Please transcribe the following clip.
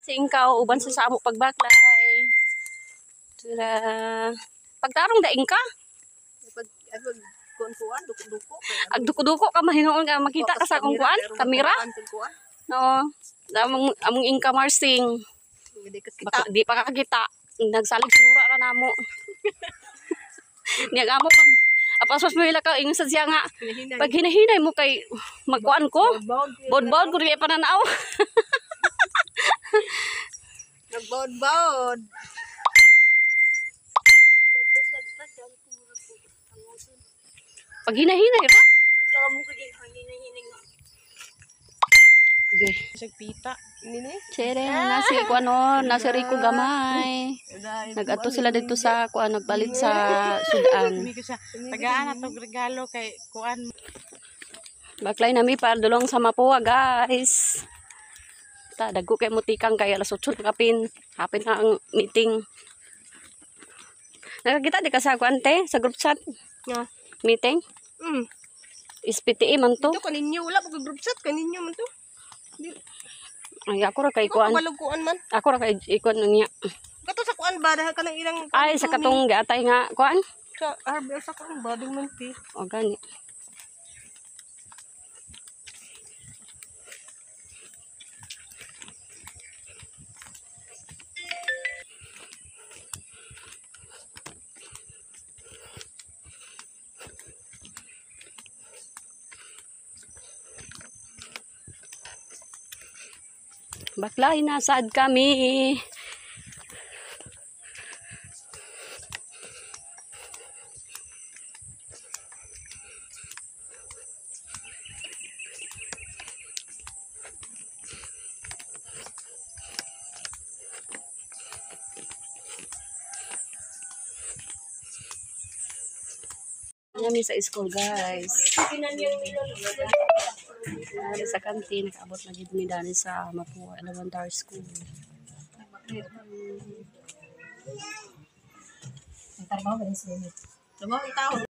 Singkaw uban sa samo pagbaklay. Sila pagtarong daing ka. Kuan duko-duko. Ag duko-duko ka mahinoon ka makita ka sa akong kuan, kamera. No. Among ingka marsing. Di pa kakita. Nagsalig surura ra namo. Niya amo pag apasos mo ila ka ingon sa siya nga. Pag hinahinay mo kay magkuan ko. Bod-bod ko di pananaw. Nagbod-bod. Pag hinahinay ra. Okay. Sagpita. Nini? Chere, nasi ko ano, nasi Rico gamay. Nag-ato sila dito sa kuan nagbalit sa sudan. Tagaan atong regalo kay kuan. Baklay nami para dulong sa Mapua, guys. Ta dagko kay mutikang kay alas 8 kapin. Hapin na ang meeting. Nakakita di ka sa kuan te sa group chat. Nga. Meeting? SPTE man to. Ito kaninyo wala pag group chat kaninyo man to. Ay ako ra kay kuan. Kuan man. Ako ra kay ikon niya. Kato sa kuan ba dahil kanang ilang Ay sa katong giatay nga kuan. sa RBL sa kuan ba ding man ti. O gani. Baklay nasad kami. Kami sa school, guys. Sa kantin, nakaabot na dito ni Dani sa Mapua Elementary School. Trabaho ba ni sila? Trabaho tao.